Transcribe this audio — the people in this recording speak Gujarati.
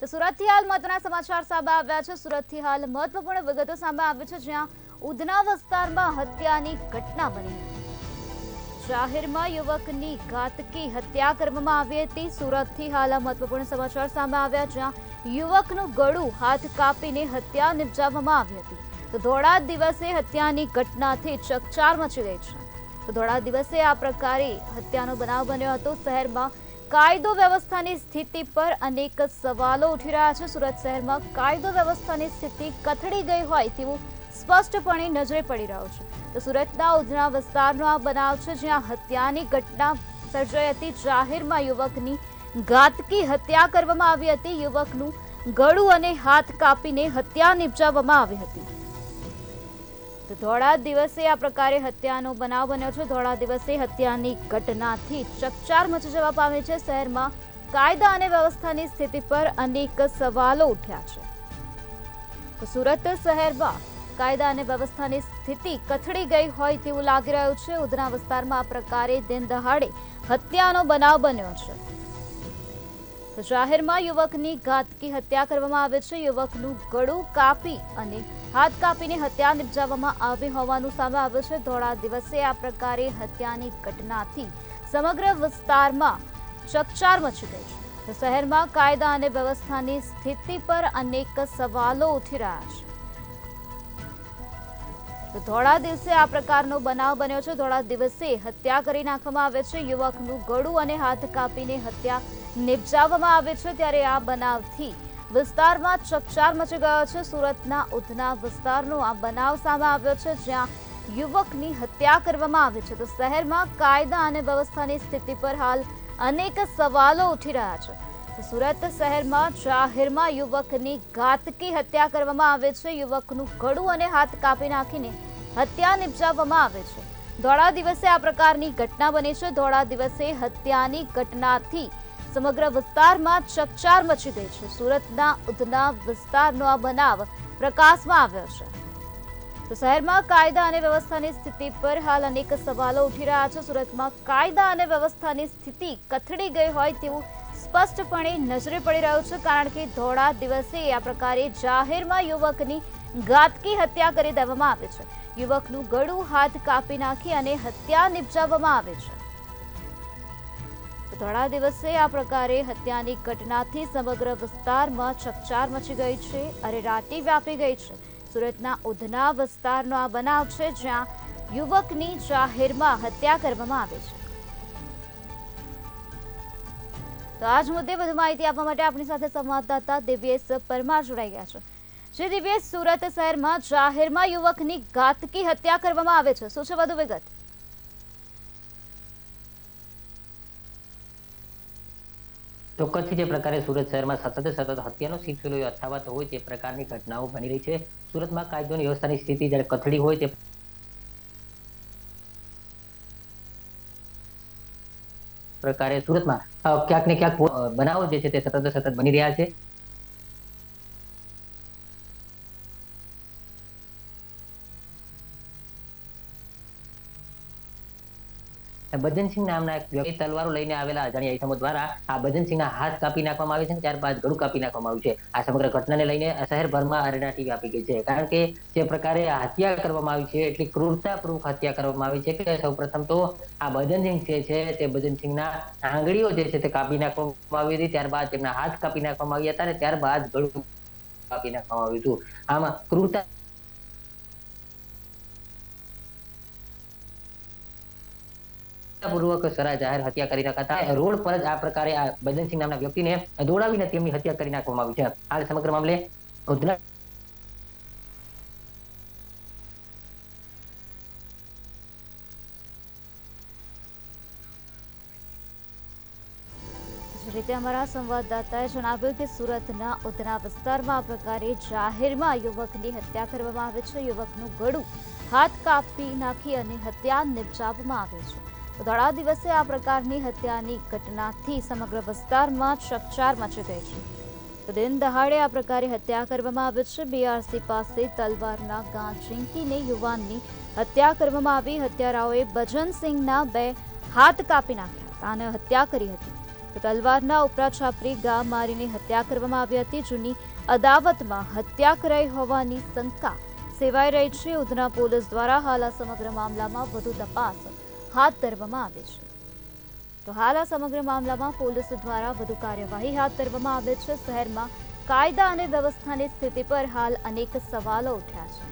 તો સુરતથી હાલ મહત્વના સમાચાર સામે આવ્યા છે। સુરતથી હાલ મહત્વપૂર્ણ વિગતો સામે આવી છે, જ્યાં ઉધના વિસ્તારમાં હત્યાની ઘટના બની। જાહેરમાં યુવકની ઘાતકી હત્યા કરવામાં આવી હતી। સુરતથી હાલ મહત્વપૂર્ણ સમાચાર સામે આવ્યા, જ્યાં યુવકનું ગળું હાથ કાપીને હત્યા નિપજાવવામાં આવી હતી। તો ધોળા દિવસે હત્યાની ઘટનાથી ચકચાર મચી ગઈ છે। તો ધોળા દિવસે આ પ્રકારે હત્યાનો બનાવ બન્યો હતો। શહેરમાં કાયદો વ્યવસ્થાની સ્થિતિ પર અનેક સવાલો ઉઠી રહ્યા છે। સુરત શહેરમાં કાયદો વ્યવસ્થાની સ્થિતિ કથળી ગઈ હોય તેવું સ્પષ્ટપણે નજરે પડી રહ્યું છે। તો સુરતના ઉધના વિસ્તારનો આ બનાવ છે, જ્યાં હત્યાની ઘટના સર્જાઈ હતી। જાહેરમાં યુવકની ઘાતકી હત્યા કરવામાં આવી હતી। યુવકનું ગળું અને હાથ કાપીને હત્યા નિપજાવવામાં આવી હતી। તો ધોળા દિવસે આ પ્રકારે હત્યાનો બનાવ બન્યો છે। ધોળા દિવસે હત્યાની ઘટનાથી ચકચાર મચી જવા પામી છે। શહેરમાં કાયદા અને વ્યવસ્થાની સ્થિતિ પર અનેક સવાલો ઉઠ્યા છે। તો સુરત શહેરમાં કાયદા અને વ્યવસ્થાની સ્થિતિ કથળી ગઈ હોય તેવું લાગી રહ્યું છે। ઉધના વિસ્તારમાં આ પ્રકારે દિન દહાડે હત્યાનો બનાવ બન્યો છે। તો જાહેરમાં યુવકની ઘાતકી હત્યા કરવામાં આવે છે। યુવકનું ગળું કાપી અને હાથ કાપીને હત્યા નિપજાવવામાં આવી હોવાનું સામે આવ્યું છે। ધોળા દિવસે આ પ્રકારે હત્યાની ઘટનાથી સમગ્ર વિસ્તારમાં ચકચાર મચી ગઈ છે। તો શહેરમાં કાયદા અને વ્યવસ્થાની સ્થિતિ પર અનેક સવાલો ઉઠી રહ્યા છે। તો ધોળા દિવસે આ પ્રકારનો બનાવ બન્યો છે। ધોળા દિવસે હત્યા કરી નાખવામાં આવે છે। યુવકનું ગળું અને હાથ કાપીને હત્યા નિપજાવવામાં આવે છે। ત્યારે આ બનાવથી વિસ્તારમાં ચકચાર મચી ગયો છે। સુરતના ઉધના વિસ્તારનો આ બનાવ સામે આવ્યો છે, જ્યાં યુવકની હત્યા કરવામાં આવી છે। તો શહેરમાં કાયદા અને વ્યવસ્થાની સ્થિતિ પર હાલ અનેક સવાલો ઉઠી રહ્યા છે। તો સુરત શહેરમાં જાહેરમાં યુવકની ઘાતકી હત્યા કરવામાં આવે છે। યુવકનું ગળું અને હાથ કાપી નાખીને હત્યા નિપજાવવામાં આવે છે। ધોળા દિવસે આ પ્રકારની ઘટના બની છે। ધોળા દિવસે હત્યાની ઘટનાથી સમગ્ર વિસ્તારમાં ચકચાર મચી ગઈ છે। સુરતના ઉધના વિસ્તારનો આ બનાવ પ્રકાશમાં આવ્યો છે। તો શહેરમાં કાયદા અને વ્યવસ્થાની સ્થિતિ પર હાલ અનેક સવાલો ઉઠી રહ્યા છે। સુરતમાં કાયદા અને વ્યવસ્થાની સ્થિતિ કથળી ગઈ હોય તેવું સ્પષ્ટપણે નજરે પડી રહ્યું છે, કારણ કે ધોળા દિવસે આ પ્રકારે જાહેરમાં યુવકની ઘાતકી હત્યા કરી દેવામાં આવે છે। યુવકનું ગળું હાથ કાપી નાખી અને હત્યા નિપજાવવામાં આવે છે। ધોળા દિવસે આ પ્રકારે હત્યાની ઘટનાથી સમગ્ર વિસ્તારમાં ચકચાર મચી ગઈ છે, અરેરાટી વ્યાપી ગઈ છે। સુરતના ઉધના વિસ્તારનો આ બનાવ છે, જ્યાં યુવકની જાહેરમાં હત્યા કરવામાં આવે છે। તો આજ મુદ્દે વધુ માહિતી આપવા માટે આપણી સાથે સંવાદદાતા દિવ્યેશ પરમાર જોડાઈ ગયા છે। જે દિવ્યેશ, સુરત શહેરમાં જાહેરમાં યુવકની ઘાતકી હત્યા કરવામાં આવે છે, શું છે વધુ વિગત? ચોક્કસથી જે પ્રકારે સુરત શહેરમાં સતત હત્યાનો સિલસિલો યથાવત હોય તે પ્રકારની ઘટનાઓ બની રહી છે। સુરતમાં કાયદોની વ્યવસ્થાની સ્થિતિ જ્યારે કથળી હોય તે પ્રકારે સુરતમાં ક્યાંક ને ક્યાંક બનાવો જે છે તે સતત બની રહ્યા છે। ભજનસિંહ નામના એક વ્યક્તિ તલવારો લઈને આવેલા અજાણ્યા ઇસમો દ્વારા આ ભજનસિંહના હાથ કાપી નાખવામાં આવે છે, ત્યારબાદ ગળું કાપી નાખવામાં આવ્યું છે। આ સમગ્ર ઘટનાને લઈને શહેરભરમાં અરેરાટી વ્યાપી ગઈ છે, કારણ કે જે પ્રકારે હત્યા કરવામાં આવી છે એટલી ક્રૂરતાપૂર્વક હત્યા કરવામાં આવી છે કે સૌપ્રથમ તો આ ભજનસિંહ જે છે તે ભજનસિંહના આંગળીઓ જે છે તે કાપી નાખવામાં આવી હતી, ત્યારબાદ તેમના હાથ કાપી નાખવામાં આવ્યા હતા અને ત્યારબાદ ગળું કાપી નાખવામાં આવ્યું હતું। આમાં ક્રૂરતા પૂર્વક જાહેર હત્યા કરી નાખતા રોડ પર જ આ પ્રકારે આ ભજનસિંહ નામના વ્યક્તિને દોડાવીને તેમની હત્યા કરી નાખવામાં આવી છે। આ સમગ્ર મામલે ઉધના રીતે અમારા સંવાદદાતાએ જણાવ્યું કે સુરતના ઉધના વિસ્તારમાં આ પ્રકારે જાહેરમાં યુવકની હત્યા કરવામાં આવે છે। યુવકનું ગળું હાથ કાપી નાખી અને હત્યા નિપજાવવામાં આવે છે। ધોળા દિવસે આ પ્રકારની હત્યાની ઘટનાથી સમગ્ર વિસ્તારમાં ચકચાર મચી ગઈ છે। તો દિન દહાડે આ પ્રકારે હત્યા કરવામાં આવે છે। બીઆરસી પાસે તલવારના ઘા ઝીંકીને યુવાનની હત્યા કરવામાં આવી। હત્યારાઓએ ભજનસિંહના 2 હાથ કાપી નાખ્યા હતા અને હત્યા કરી હતી। તો તલવારના ઉપરા છાપરી ગા મારીને હત્યા કરવામાં આવી હતી. જૂની અદાવતમાં હત્યા કરાઈ હોવાની શંકા સેવાઈ રહી છે. ઉધના પોલીસ દ્વારા હાલ આ સમગ્ર મામલામાં વધુ તપાસ હાથ ધરવામાં આવે છે. તો હાલ આ સમગ્ર મામલામાં પોલીસ દ્વારા વધુ કાર્યવાહી હાથ ધરવામાં આવે છે. શહેરમાં કાયદા અને વ્યવસ્થાની સ્થિતિ પર હાલ અનેક સવાલો ઉઠ્યા છે.